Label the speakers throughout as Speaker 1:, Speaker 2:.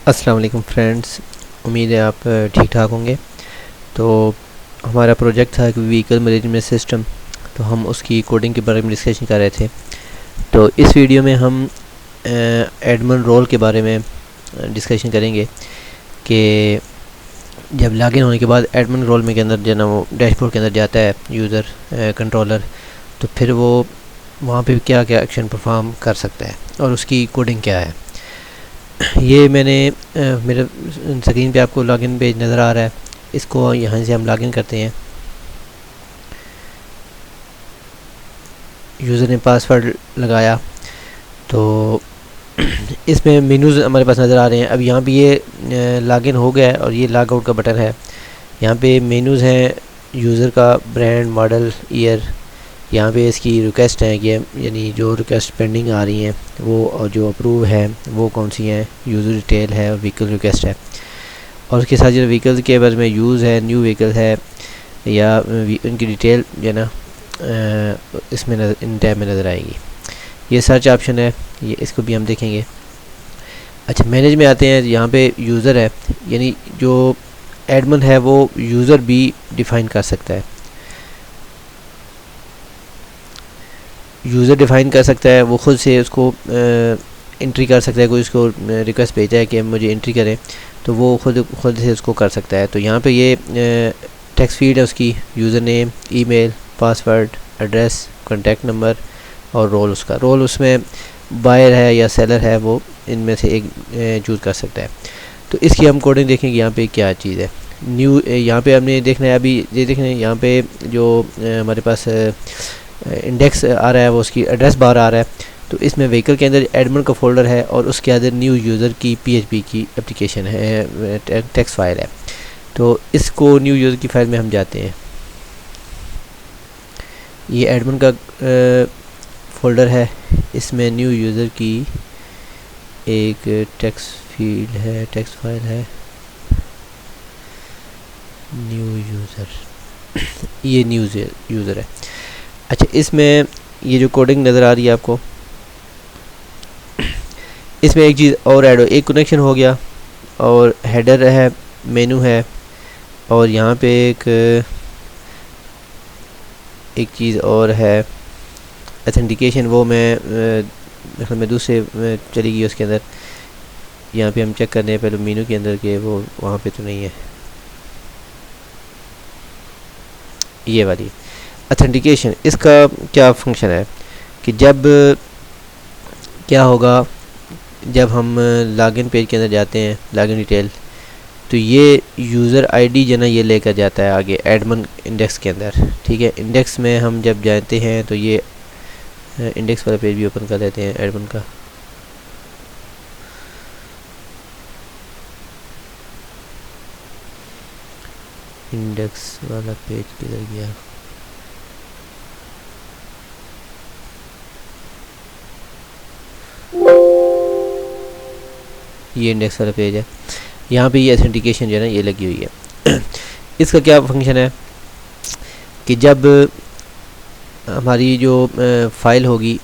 Speaker 1: अस्सलाम वालेकुम फ्रेंड्स, उम्मीद है आप ठीक ठाक होंगे। तो हमारा प्रोजेक्ट था कि व्हीकल मैनेजमेंट सिस्टम, तो हम उसकी कोडिंग के बारे में डिस्कशन कर रहे थे। तो इस वीडियो में हम एडमिन रोल के बारे में डिस्कशन करेंगे कि जब लॉगिन होने के बाद एडमिन रोल में के अंदर जो ना वो डैशबोर्ड के अंदर जाता है यूज़र कंट्रोलर, तो फिर वो वहाँ पे क्या क्या एक्शन परफॉर्म कर सकता है और उसकी कोडिंग क्या है। ये मैंने मेरे स्क्रीन पे आपको लॉगिन पेज नज़र आ रहा है। इसको यहाँ से हम लॉगिन करते हैं। यूज़र ने पासवर्ड लगाया तो इसमें मेनूज़ हमारे पास नज़र आ रहे हैं। अब यहाँ पे ये लॉगिन हो गया है और ये लॉग आउट का बटन है। यहाँ पे मेनूज़ हैं, यूज़र का ब्रांड, मॉडल, ईयर। यहाँ पे इसकी रिक्वेस्ट है कि यानी जो रिक्वेस्ट पेंडिंग आ रही हैं वो, और जो अप्रूव है वो कौन सी हैं। यूज़र डिटेल है और व्हीकल रिक्वेस्ट है, और उसके साथ जो व्हीकल के बारे में यूज़ है, न्यू व्हीकल है या उनकी डिटेल जो है ना इसमें इन टैब में नज़र आएगी। ये सर्च ऑप्शन है, ये इसको भी हम देखेंगे। अच्छा, मैनेज में आते हैं। यहाँ पे यूज़र है, यानी जो एडमिन है वो यूज़र भी डिफ़ाइन कर सकता है। यूज़र डिफ़ाइन कर सकता है, वो ख़ुद से उसको एंट्री कर सकता है। कोई उसको रिक्वेस्ट भेजा है कि मुझे एंट्री करें, तो वो खुद से उसको कर सकता है। तो यहाँ पे ये टेक्स्ट फील्ड है उसकी, user name, email, password, address, contact number और रोल। उसका रोल उसमें बायर है या सेलर है, वो इनमें से एक चूज़ कर सकता है। तो इसकी हम कोडिंग देखेंगे यहाँ पे क्या चीज़ है। न्यू यहाँ पे हमने देखना है, अभी ये देखना है यहाँ पे जो हमारे पास इंडेक्स आ रहा है, वो उसकी एड्रेस बार आ रहा है। तो इसमें व्हीकल के अंदर एडमिन का फोल्डर है और उसके अंदर न्यू यूज़र की PHP की एप्लीकेशन है, टेक्स्ट फाइल है। तो इसको न्यू यूज़र की फाइल में हम जाते हैं। ये एडमिन का फोल्डर है, इसमें न्यू यूज़र की एक टेक्स्ट फील्ड है, टेक्स्ट फाइल है, न्यू यूज़र। ये न्यू यूज़र है। अच्छा, इसमें ये जो कोडिंग नज़र आ रही है आपको, इसमें एक चीज़ और ऐड हो, एक कनेक्शन हो गया और हेडर है, मेनू है, और यहाँ पे एक चीज़ और है ऑथेंटिकेशन। वो मैं दूसरे चली गई उसके अंदर। यहाँ पे हम चेक करने हैं पहले मेनू के अंदर के वो वहाँ पे तो नहीं है। ये वाली ऑथेंटिकेशन, इसका क्या फंक्शन है कि जब क्या होगा, जब हम लॉगिन पेज के अंदर जाते हैं, लॉगिन डिटेल, तो ये यूज़र आईडी जो ना ये लेकर जाता है आगे एडमिन इंडेक्स के अंदर। ठीक है, इंडेक्स में हम जब जाते हैं तो ये इंडेक्स वाला पेज भी ओपन कर लेते हैं एडमिन का। इंडेक्स वाला पेज किधर गया? ये इंडेक्स वाला पेज है। यहाँ पे ये ऑथेंटिकेशन जो है ना ये लगी हुई है। इसका क्या फंक्शन है कि जब हमारी जो फाइल होगी,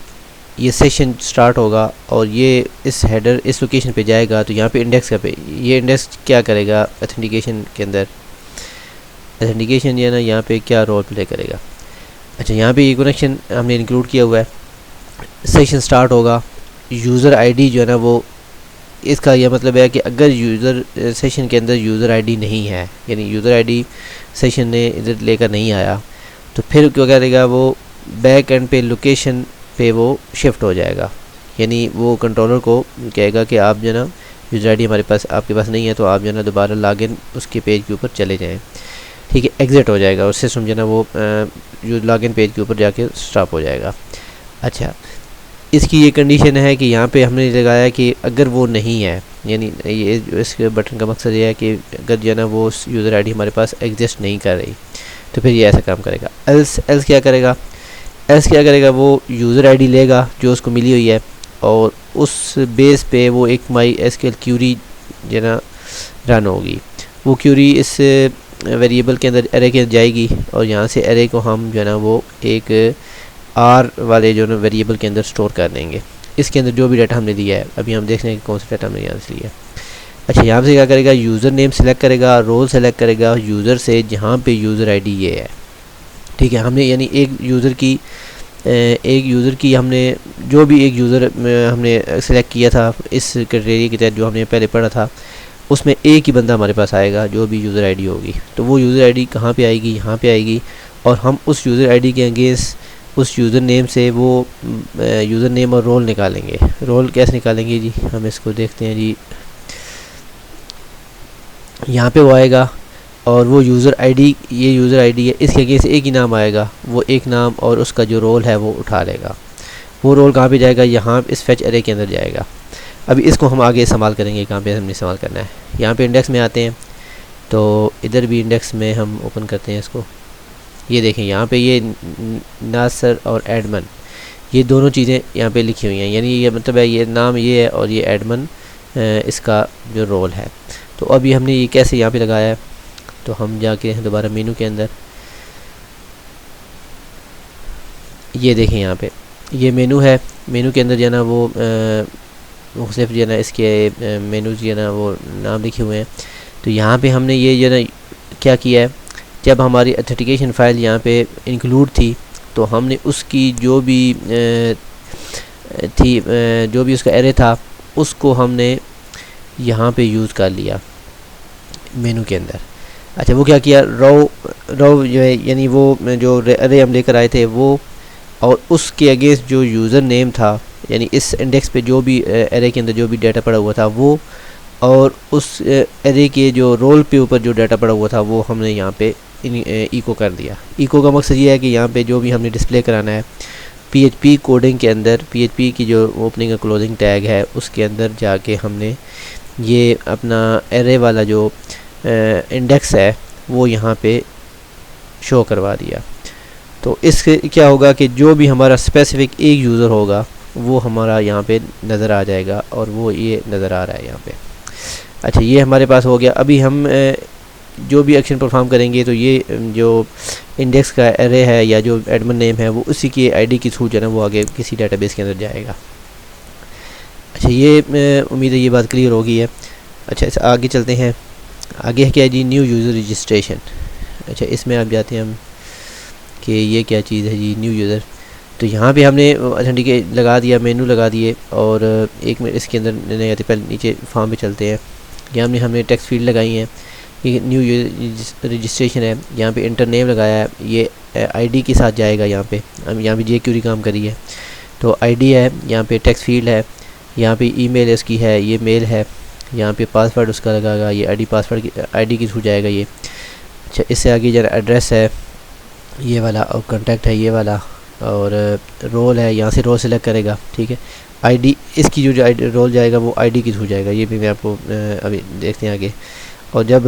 Speaker 1: ये सेशन स्टार्ट होगा और ये इस हेडर इस लोकेशन पे जाएगा, तो यहाँ पे इंडेक्स का पे ये इंडेक्स क्या करेगा ऑथेंटिकेशन के अंदर, ऑथेंटिकेशन जो है ना यहाँ पे क्या रोल प्ले करेगा। अच्छा, यहाँ पे ये कनेक्शन हमने इंक्लूड किया हुआ है। सेशन स्टार्ट होगा, यूज़र आईडी जो है ना वो, इसका यह मतलब है कि अगर यूज़र सेशन के अंदर यूज़र आईडी नहीं है, यानी यूज़र आईडी सेशन ने इधर लेकर नहीं आया, तो फिर क्या करेगा, वो बैक एंड पे लोकेशन पे वो शिफ्ट हो जाएगा। यानी वो कंट्रोलर को कहेगा कि आप जो ना यूज़र आईडी हमारे पास आपके पास नहीं है, तो आप जो ना दोबारा लॉगिन उसके पेज के ऊपर चले जाएँ। ठीक है, एग्ज़िट हो जाएगा और सिस्टम जो ना वो जो लॉगिन पेज के ऊपर जाके स्टॉप हो जाएगा। अच्छा, इसकी ये कंडीशन है कि यहाँ पे हमने लगाया कि अगर वो नहीं है, यानी ये इस बटन का मकसद ये है कि अगर जो है ना वो यूज़र आईडी हमारे पास एग्जिस्ट नहीं कर रही, तो फिर ये ऐसा काम करेगा। एल्स क्या करेगा, वो यूज़र आईडी लेगा जो उसको मिली हुई है, और उस बेस पे वो एक माई एसक्यूएल क्यूरी जो ना रन होगी। वो क्यूरी इस वेरिएबल के अंदर, एरे के अंदर जाएगी, और यहाँ से एरे को हम जो है ना वो एक आर वाले जो ना वेरिएबल के अंदर स्टोर कर देंगे। इसके अंदर जो भी डाटा हमने दिया है, अभी हम देख रहे हैं कि कौन सा डाटा हमने यहाँ से लिया है। अच्छा, यहाँ से क्या करेगा, यूज़र नेम सेलेक्ट करेगा, रोल सेलेक्ट करेगा यूज़र से जहाँ पे यूज़र आईडी ये है, ठीक है। हमने यानी एक यूज़र की हमने जो भी एक यूज़र हमने सेलेक्ट किया था इस क्राइटेरिया के तहत जो हमने पहले पढ़ा था, उसमें एक ही बंदा हमारे पास आएगा जो भी यूज़र आईडी होगी। तो वो यूज़र आईडी कहाँ पे आएगी, यहाँ पे आएगी, और हम उस यूज़र आईडी के अगेंस्ट उस यूज़र नेम से वो यूज़र नेम और रोल निकालेंगे। रोल कैसे निकालेंगे जी, हम इसको देखते हैं जी। यहाँ पे वो आएगा और वो यूज़र आईडी, ये यूज़र आईडी है, इसके अगेंस्ट एक ही नाम आएगा, वो एक नाम और उसका जो रोल है वो उठा लेगा। वो रोल कहाँ पे जाएगा, यहाँ इस फेच एरे के अंदर जाएगा। अभी इसको हम आगे इस्तेमाल करेंगे, कहाँ पे हमने इस्तेमाल करना है। यहाँ पे इंडेक्स में आते हैं, तो इधर भी इंडेक्स में हम ओपन करते हैं इसको। ये देखें यहाँ पे ये नासर और एडमन, ये दोनों चीज़ें यहाँ पे लिखी हुई हैं, यानी ये मतलब है ये नाम ये है और ये एडमन इसका जो रोल है। तो अभी हमने ये कैसे यहाँ पे लगाया है, तो हम जाके दोबारा मेनू के अंदर, ये देखें यहाँ पे ये मेनू है। मेनू के अंदर जो है ना वो सिर्फ जो है ना इसके मेनू जो है ना वो नाम लिखे हुए हैं। तो यहाँ पे हमने ये जो है ना क्या किया है, जब हमारी ऑथेंटिकेशन फ़ाइल यहाँ पे इंक्लूड थी तो हमने उसकी जो भी जो भी उसका एरे था उसको हमने यहाँ पे यूज़ कर लिया मेनू के अंदर। अच्छा, वो क्या किया, रो जो है यानी वो जो एरे हम लेकर आए थे वो, और उसके अगेंस्ट जो यूज़र नेम था, यानी इस इंडेक्स पे जो भी एरे के अंदर जो भी डाटा पड़ा हुआ था वो, और उस एरे के जो रोल पे ऊपर जो डाटा पड़ा हुआ था वो हमने यहाँ पे इको कर दिया। इको का मकसद ये है कि यहाँ पे जो भी हमने डिस्प्ले कराना है PHP कोडिंग के अंदर, PHP की जो ओपनिंग और क्लोजिंग टैग है उसके अंदर जाके हमने ये अपना एरे वाला जो इंडेक्स है वो यहाँ पे शो करवा दिया। तो इससे क्या होगा कि जो भी हमारा स्पेसिफिक एक यूज़र होगा वो हमारा यहाँ पे नज़र आ जाएगा, और वो ये नज़र आ रहा है यहाँ पे। अच्छा, ये हमारे पास हो गया। अभी हम जो भी एक्शन परफॉर्म करेंगे तो ये जो इंडेक्स का एरे है या जो एडमिन नेम है वो उसी की आईडी की थ्रू जो है ना वो आगे किसी डेटाबेस के अंदर जाएगा। अच्छा, ये उम्मीद है ये बात क्लियर हो गई है। अच्छा, इस आगे चलते हैं। आगे क्या है जी, न्यू यूज़र रजिस्ट्रेशन। अच्छा, इसमें आप जाते हैं हम कि ये क्या चीज़ है जी, न्यू यूज़र। तो यहाँ पे हमने ऑथेंटिकेट लगा दिया, मेनू लगा दिए, और एक मिनट इसके अंदर नहीं आते, पहले नीचे फॉर्म पे चलते हैं। यहाँ हमने टेक्स्ट फील्ड लगाई है, ये न्यू यूज़र रजिस्ट्रेशन है। यहाँ पे इंटर नेम लगाया है, ये आईडी के साथ जाएगा। यहाँ पे हम यहाँ पे jQuery काम करी है, तो आईडी है, यहाँ पे टेक्स्ट फील्ड है, यहाँ पे ईमेल इसकी है, ये मेल है, यहाँ पे पासवर्ड उसका लगाएगा, ये आईडी पासवर्ड की आईडी के थ्रू जाएगा ये। अच्छा, इससे आगे जरा एड्रेस है ये वाला, और कॉन्टैक्ट है ये वाला, और रोल है, यहाँ से रोल सेलेक्ट करेगा, ठीक है। आईडी इसकी जो आईडी रोल जाएगा वो आईडी के थ्रू जाएगा, ये भी मैं आपको अभी देखते हैं आगे। और जब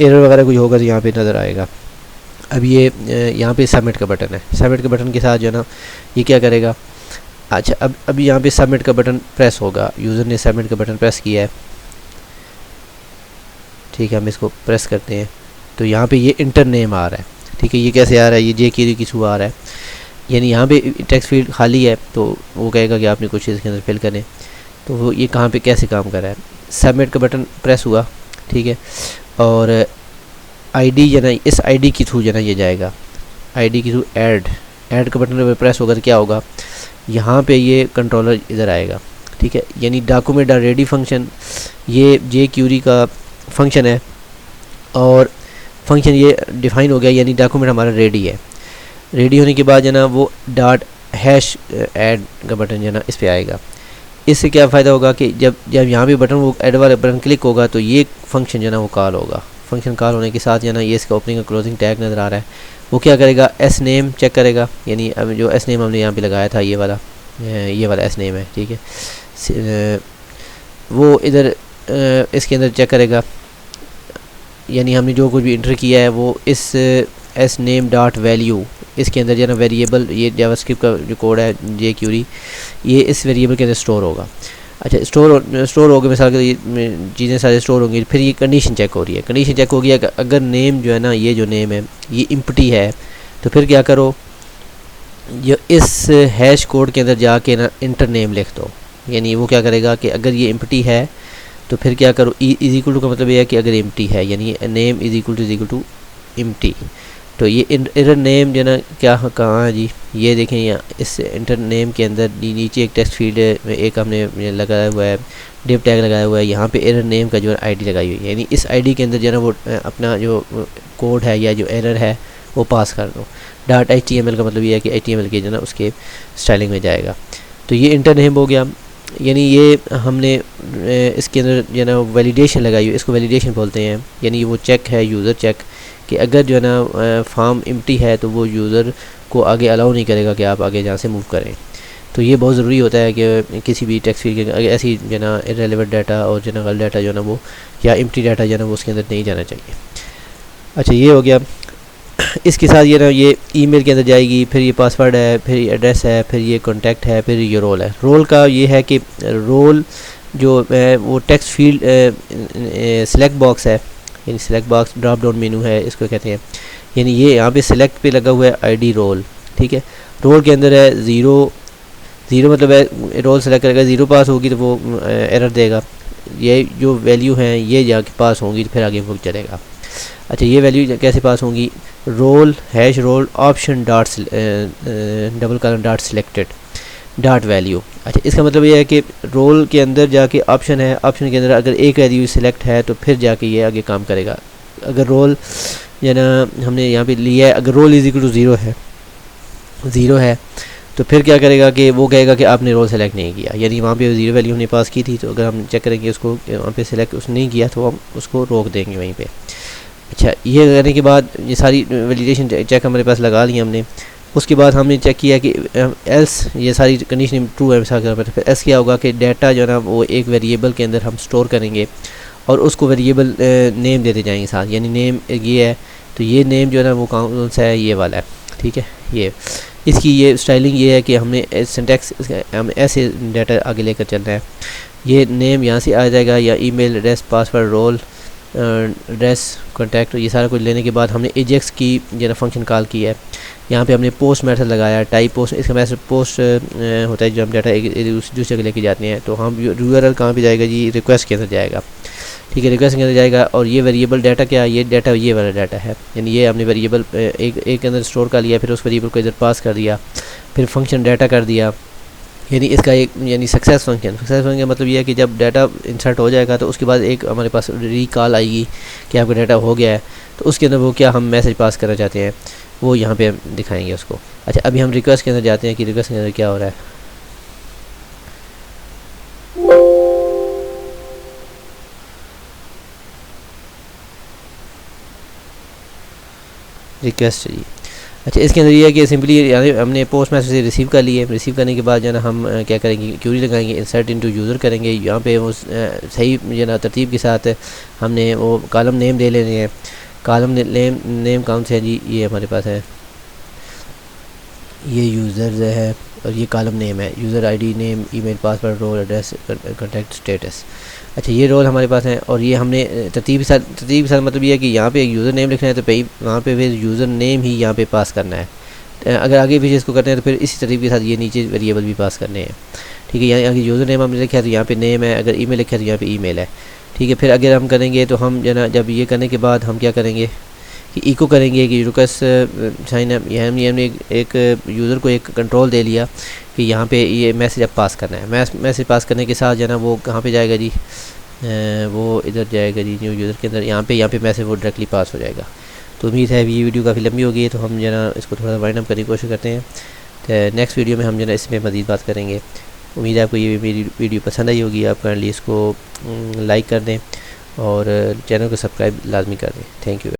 Speaker 1: एरर वगैरह कुछ होगा तो यहाँ पे नज़र आएगा। अब ये यहाँ पे सबमिट का बटन है, सबमिट के बटन के साथ जो है ना ये क्या करेगा। अच्छा, अब अभी यहाँ पे सबमिट का बटन प्रेस होगा, यूज़र ने सबमिट का बटन प्रेस किया है, ठीक है। हम इसको प्रेस करते हैं तो यहाँ पे ये इंटर नेम आ रहा है, ठीक है। ये कैसे आ रहा है, ये jQuery के थ्रू आ रहा है, यानी यहाँ पे टेक्स्ट फील्ड खाली है तो वो कहेगा कि आपने कुछ इसके अंदर फिल करें। तो वो ये कहाँ पे कैसे काम कर रहा है, सबमिट का बटन प्रेस हुआ, ठीक है, और आईडी जो ना इस आईडी के थ्रू जो ना ये जाएगा, आईडी के थ्रू ऐड का बटन प्रेस होगा तो क्या होगा, यहाँ पे ये कंट्रोलर इधर आएगा, ठीक है। यानी डॉक्यूमेंट रेडी फंक्शन ये jQuery का फंक्शन है, और फंक्शन ये डिफ़ाइन हो गया, यानी डॉक्यूमेंट हमारा रेडी है। रेडी होने के बाद जो ना वो डॉट हैश ऐड का बटन जो ना इस पर आएगा। इससे क्या फ़ायदा होगा कि जब यहाँ पे बटन वो ऐड वाला बटन क्लिक होगा तो ये फंक्शन जो ना वो कॉल होगा। फंक्शन कॉल होने के साथ जो ना ये इसका ओपनिंग और क्लोजिंग टैग नज़र आ रहा है, वो क्या करेगा, एस नेम चेक करेगा, यानी अब जो एस नेम हमने यहाँ पे लगाया था ये वाला एस नेम है, ठीक है। वो इधर इसके अंदर चेक करेगा, यानी हमने जो कुछ भी इंटर किया है वो इस एस नेम डॉट वैल्यू इसके अंदर जो ना वेरिएबल, ये जावास्क्रिप्ट का जो कोड है jQuery, ये इस वेरिएबल के अंदर स्टोर होगा। अच्छा, स्टोर होगा, मिसाल के ये चीज़ें सारे स्टोर होंगी। फिर ये कंडीशन चेक हो रही है, कंडीशन चेक हो गया कि अगर नेम जो है ना ये जो नेम है ये एम्प्टी है तो फिर क्या करो, जो इस हैश कोड के अंदर जाके ना इंटर नेम लिख दो। यानी वो क्या करेगा कि अगर ये एम्प्टी है तो फिर क्या करो, इज इक्वल टू का मतलब ये है कि अगर एम्प्टी है, यानी name is equal to empty, तो ये एरर नेम जो ना क्या कहाँ है जी, ये देखें यहाँ इस इंटर नेम के अंदर नीचे एक टेक्स्ट फील्ड है, एक हमने लगाया हुआ है डिव टैग लगाया हुआ है, यहाँ पे एरर नेम का जो है आईडी लगाई हुई है, यानी इस आईडी के अंदर जो है ना वो अपना जो कोड है या जो एरर है वो पास कर दो। डॉट HTML का मतलब ये है कि HTML के जो ना उसके स्टाइलिंग में जाएगा। तो ये इंटर नेम हो गया, यानी ये हमने इसके अंदर जो है ना वैलिडेशन लगाई हुई, इसको वैलिडेशन बोलते हैं, यानी वो चेक है यूज़र चेक कि अगर जो है ना फॉर्म एम्प्टी है तो वो यूज़र को आगे अलाउ नहीं करेगा कि आप आगे जहाँ से मूव करें। तो ये बहुत ज़रूरी होता है कि किसी भी टेक्स्ट फील्ड के ऐसी जो है ना इररेलेवेंट डाटा और जनरल डाटा जो है ना वो या एम्प्टी डाटा जो है ना वो उसके अंदर नहीं जाना चाहिए। अच्छा ये हो गया। इसके साथ ये ना ये ईमेल के अंदर जाएगी, फिर ये पासवर्ड है, फिर ये एड्रेस है, फिर ये कॉन्टैक्ट है, फिर ये रोल है। रोल का ये है कि रोल जो वो टेक्स्ट फील्ड सिलेक्ट बॉक्स है, यानी select box drop down menu है इसको कहते हैं, यानी ये यहाँ पे सिलेक्ट पे लगा हुआ है आईडी रोल, ठीक है। रोल के अंदर है 0 मतलब है रोल सेलेक्ट करेगा, 0 पास होगी तो वो एरर देगा, ये जो वैल्यू हैं ये जाके पास होंगी तो फिर आगे वो चलेगा। अच्छा ये वैल्यू कैसे पास होंगी, role hash role option dot double colon dot selected dot value. अच्छा इसका मतलब ये है कि रोल के अंदर जाके ऑप्शन है, ऑप्शन के अंदर अगर एक वैल्यू सिलेक्ट है तो फिर जाके ये आगे काम करेगा। अगर रोल या ना हमने यहाँ पे लिया है, अगर रोल इज इक्वल टू 0 है तो फिर क्या करेगा कि वो कहेगा कि आपने रोल सेलेक्ट नहीं किया, यानी वहाँ पे 0 वैल्यू हमने पास की थी, तो अगर हम चेक करेंगे उसको वहाँ पे सिलेक्ट उसने नहीं किया तो हम उसको रोक देंगे वहीं पे। अच्छा ये करने के बाद ये सारी वैलिडेशन चेक हमारे पास लगा ली हमने। उसके बाद हमने चेक किया कि एल्स ये सारी कंडीशन ट्रू है, फिर एल्स क्या होगा कि डाटा जो है ना वो एक वेरिएबल के अंदर हम स्टोर करेंगे और उसको वेरिएबल नेम देते जाएंगे साथ, यानी नेम ये है तो ये नेम जो है ना वो कौन सा है, ये वाला है, ठीक है। ये इसकी ये स्टाइलिंग ये है कि हमने सिंटैक्स हम ऐसे डाटा आगे लेकर चलना है। ये नेम यहाँ से आ जाएगा या email address password role address contact, ये सारा कुछ लेने के बाद हमने एजेक्स की जो ना फंक्शन कॉल की है। यहाँ पे हमने पोस्ट मेथड लगाया, टाइप पोस्ट, इसका मैसेज पोस्ट होता है जो हम डाटा दूसरी जगह लेके जाते हैं। तो हम URL कहाँ पे जाएगा जी, रिक्वेस्ट के अंदर जाएगा, ठीक है, रिक्वेस्ट के अंदर जाएगा। और ये वेरिएबल डाटा क्या है, ये डाटा ये वाला डाटा है, यानी ये हमने वेरिएबल एक के अंदर स्टोर कर लिया, फिर उस वेरिएबल को इधर पास कर दिया, फिर फंक्शन डाटा कर दिया, यानी इसका एक यानी सक्सेस फंक्शन मतलब ये है कि जब डाटा इंसर्ट हो जाएगा तो उसके बाद एक हमारे पास रिकॉल आएगी कि आपका डाटा हो गया है, तो उसके अंदर वो क्या हम मैसेज पास करना चाहते हैं वो यहाँ पे हम दिखाएंगे उसको। अच्छा अभी हम रिक्वेस्ट के अंदर जाते हैं कि रिक्वेस्ट के अंदर क्या हो रहा है। रिक्वेस्ट जी, अच्छा इसके अंदर ये है कि सिंपली हमने पोस्ट मैसेज रिसीव कर लिए, रिसीव करने के बाद जो है ना हम क्या करेंगे, क्यूरी लगाएंगे, इंसर्ट इनटू यूज़र करेंगे। यहाँ पे वो सही जो है तरतीब के साथ हमने वो कॉलम नेम दे लेने हैं। कॉलम नेम कौन से है जी, ये हमारे पास है, ये यूज़र है और ये कॉलम नेम है, user ID name email password role address contact status. अच्छा ये रोल हमारे पास है और ये हमने तरतीब के साथ मतलब ये है कि यहाँ पे एक यूज़र नेम लिखना है तो वहाँ पे फिर यूज़र नेम ही यहाँ पे पास करना है। अगर आगे पीछे इसको करते हैं तो फिर इसी तरतीब के साथ ये नीचे वेरिएबल भी पास करने हैं, ठीक है। यहाँ आगे यूज़र नेम हमने लिखा है तो यहाँ पे नेम है, अगर ईमेल लिखा है तो यहाँ पे ईमेल है, ठीक है। फिर अगर हम करेंगे तो हम जो ना जब ये करने के बाद हम क्या करेंगे कि इको करेंगे कि रिक्वेस्ट साइन अप, ये हमने एक यूज़र को एक कंट्रोल दे लिया कि यहाँ पे ये मैसेज अब पास करना है। मैसेज पास करने के साथ जो ना वो कहाँ पे जाएगा जी, वो इधर जाएगा जी न्यू यूज़र के अंदर, यहाँ पे मैसेज वो डायरेक्टली पास हो जाएगा। तो उम्मीद है ये वीडियो काफ़ी लंबी हो गई है, तो हम जो ना इसको थोड़ा सा वाइंड अप करने की कोशिश करते हैं। तो नेक्स्ट वीडियो में हम जो ना इसमें मज़ीद बात करेंगे। उम्मीद है आपको ये मेरी वीडियो पसंद आई होगी। आप काइंडली इसको लाइक कर दें और चैनल को सब्सक्राइब लाजमी कर दें। Thank you.